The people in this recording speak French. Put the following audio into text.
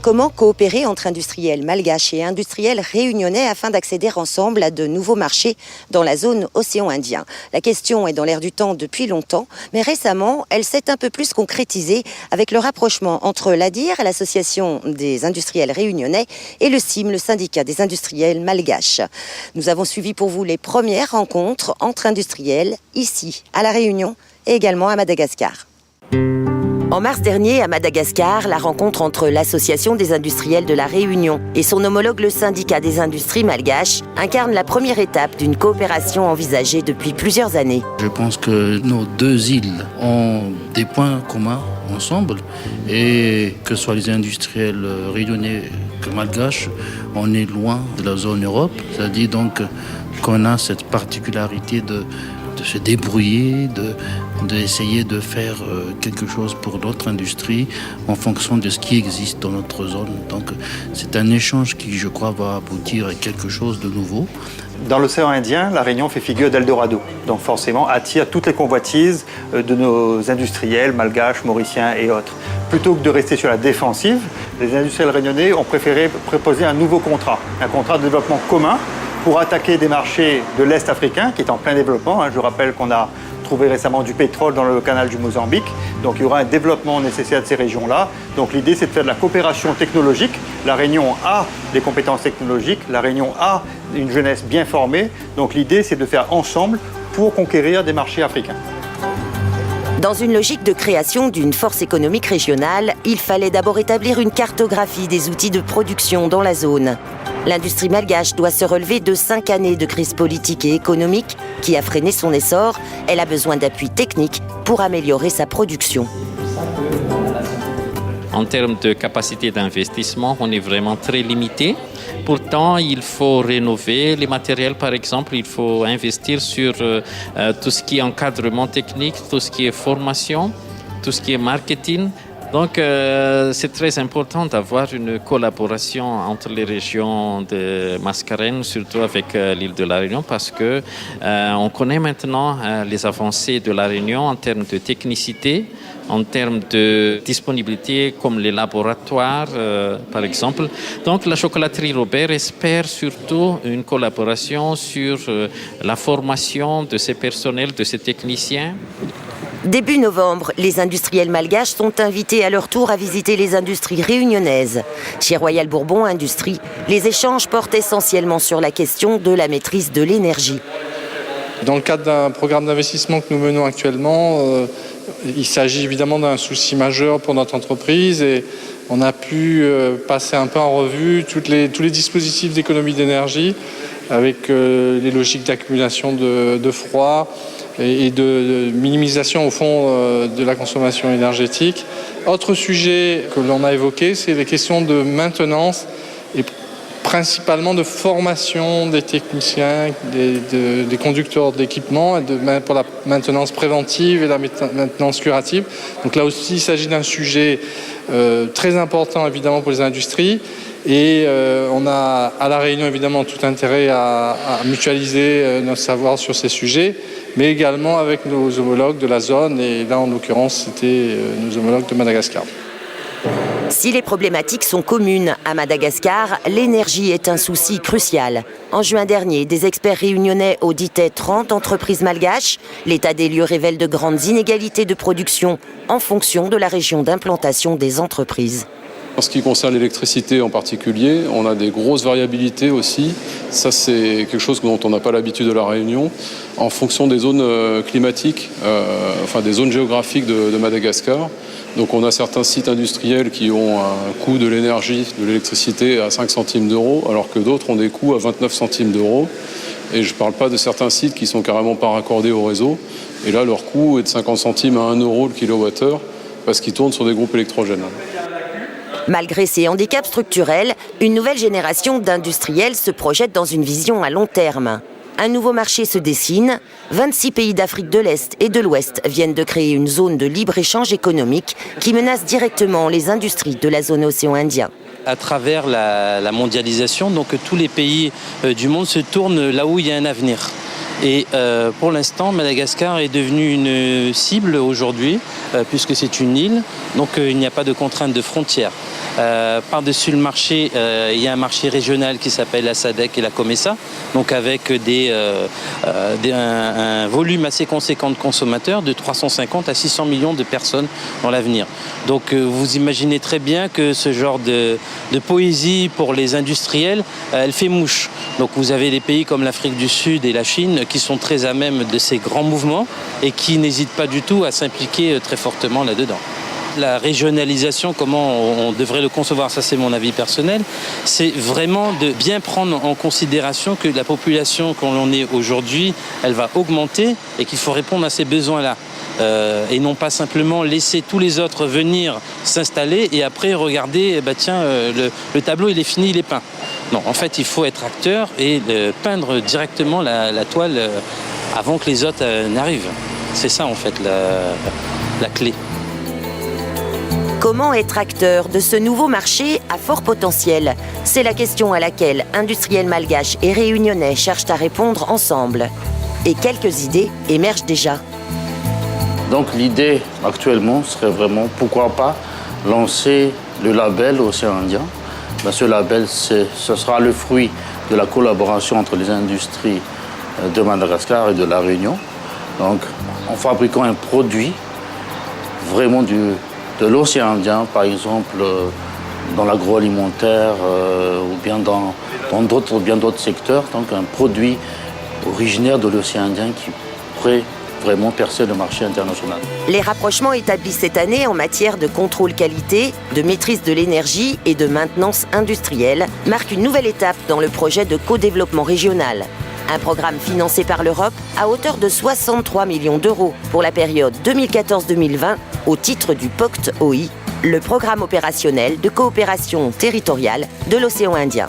Comment coopérer entre industriels malgaches et industriels réunionnais afin d'accéder ensemble à de nouveaux marchés dans la zone océan Indien? La question est dans l'air du temps depuis longtemps, mais récemment, elle s'est un peu plus concrétisée avec le rapprochement entre l'ADIR, l'association des industriels réunionnais, et le CIM, le syndicat des industriels malgaches. Nous avons suivi pour vous les premières rencontres entre industriels ici, à La Réunion, et également à Madagascar. En mars dernier, à Madagascar, la rencontre entre l'Association des industriels de La Réunion et son homologue le syndicat des industries malgaches incarne la première étape d'une coopération envisagée depuis plusieurs années. Je pense que nos deux îles ont des points communs ensemble et que ce soit les industriels réunionnais que malgaches, on est loin de la zone Europe. C'est-à-dire donc qu'on a cette particularité de se débrouiller, d'essayer de faire quelque chose pour notre industrie en fonction de ce qui existe dans notre zone. Donc c'est un échange qui, je crois, va aboutir à quelque chose de nouveau. Dans l'océan Indien, La Réunion fait figure d'Eldorado, donc forcément attire toutes les convoitises de nos industriels malgaches, mauriciens et autres. Plutôt que de rester sur la défensive, les industriels réunionnais ont préféré proposer un nouveau contrat, un contrat de développement commun pour attaquer des marchés de l'Est africain qui est en plein développement. Je rappelle qu'on a trouvé récemment du pétrole dans le canal du Mozambique. Donc il y aura un développement nécessaire de ces régions-là. Donc l'idée, c'est de faire de la coopération technologique. La Réunion a des compétences technologiques. La Réunion a une jeunesse bien formée. Donc l'idée, c'est de faire ensemble pour conquérir des marchés africains. Dans une logique de création d'une force économique régionale, il fallait d'abord établir une cartographie des outils de production dans la zone. L'industrie malgache doit se relever de 5 années de crise politique et économique qui a freiné son essor. Elle a besoin d'appui technique pour améliorer sa production. En termes de capacité d'investissement, on est vraiment très limité. Pourtant, il faut rénover les matériels, par exemple. Il faut investir sur tout ce qui est encadrement technique, tout ce qui est formation, tout ce qui est marketing. Donc, c'est très important d'avoir une collaboration entre les régions de Mascarenhas, surtout avec l'île de La Réunion, parce que on connaît maintenant les avancées de La Réunion en termes de technicité, en termes de disponibilité, comme les laboratoires, par exemple. Donc, la chocolaterie Robert espère surtout une collaboration sur la formation de ces personnels, de ces techniciens. Début novembre, les industriels malgaches sont invités à leur tour à visiter les industries réunionnaises. Chez Royal Bourbon Industrie, les échanges portent essentiellement sur la question de la maîtrise de l'énergie. Dans le cadre d'un programme d'investissement que nous menons actuellement, il s'agit évidemment d'un souci majeur pour notre entreprise et on a pu passer un peu en revue tous les dispositifs d'économie d'énergie avec les logiques d'accumulation de froid et de minimisation au fond de la consommation énergétique. Autre sujet que l'on a évoqué, c'est les questions de maintenance et principalement de formation des techniciens, des conducteurs d'équipement pour la maintenance préventive et la maintenance curative. Donc là aussi, il s'agit d'un sujet très important évidemment pour les industries. Et on a à La Réunion évidemment tout intérêt à mutualiser notre savoir sur ces sujets, mais également avec nos homologues de la zone, et là en l'occurrence c'était nos homologues de Madagascar. Si les problématiques sont communes à Madagascar, l'énergie est un souci crucial. En juin dernier, des experts réunionnais auditaient 30 entreprises malgaches. L'état des lieux révèle de grandes inégalités de production en fonction de la région d'implantation des entreprises. En ce qui concerne l'électricité en particulier, on a des grosses variabilités aussi. Ça, c'est quelque chose dont on n'a pas l'habitude de La Réunion. En fonction des zones climatiques, des zones géographiques de Madagascar. Donc on a certains sites industriels qui ont un coût de l'énergie, de l'électricité à 5 centimes d'euros, alors que d'autres ont des coûts à 29 centimes d'euros. Et je ne parle pas de certains sites qui sont carrément pas raccordés au réseau. Et là, leur coût est de 50 centimes à 1 euro le kilowattheure, parce qu'ils tournent sur des groupes électrogènes. Malgré ces handicaps structurels, une nouvelle génération d'industriels se projette dans une vision à long terme. Un nouveau marché se dessine. 26 pays d'Afrique de l'Est et de l'Ouest viennent de créer une zone de libre-échange économique qui menace directement les industries de la zone océan Indien. À travers la mondialisation, donc tous les pays du monde se tournent là où il y a un avenir. Et pour l'instant, Madagascar est devenue une cible aujourd'hui, puisque c'est une île, donc il n'y a pas de contrainte de frontières. Par-dessus le marché, il y a un marché régional qui s'appelle la SADC et la COMESA, donc avec un volume assez conséquent de consommateurs, de 350 à 600 millions de personnes dans l'avenir. Donc vous imaginez très bien que ce genre de poésie pour les industriels, elle fait mouche. Donc vous avez des pays comme l'Afrique du Sud et la Chine qui sont très à même de ces grands mouvements et qui n'hésitent pas du tout à s'impliquer très fortement là-dedans. La régionalisation, comment on devrait le concevoir, ça c'est mon avis personnel, c'est vraiment de bien prendre en considération que la population qu'on est aujourd'hui, elle va augmenter et qu'il faut répondre à ces besoins-là. Et non pas simplement laisser tous les autres venir s'installer et après regarder, le tableau il est fini, il est peint. Non, en fait il faut être acteur et peindre directement la toile avant que les autres n'arrivent. C'est ça en fait la clé. Comment être acteur de ce nouveau marché à fort potentiel? C'est la question à laquelle industriels malgaches et réunionnais cherchent à répondre ensemble. Et quelques idées émergent déjà. Donc l'idée actuellement serait vraiment, pourquoi pas, lancer le label Océan Indien. Ce label, ce sera le fruit de la collaboration entre les industries de Madagascar et de la Réunion. Donc en fabriquant un produit vraiment de l'océan Indien, par exemple dans l'agroalimentaire ou bien dans d'autres secteurs, donc un produit originaire de l'océan Indien qui pourrait vraiment percer le marché international. Les rapprochements établis cette année en matière de contrôle qualité, de maîtrise de l'énergie et de maintenance industrielle marquent une nouvelle étape dans le projet de co-développement régional. Un programme financé par l'Europe à hauteur de 63 millions d'euros pour la période 2014-2020 au titre du POCT-OI, le programme opérationnel de coopération territoriale de l'océan Indien.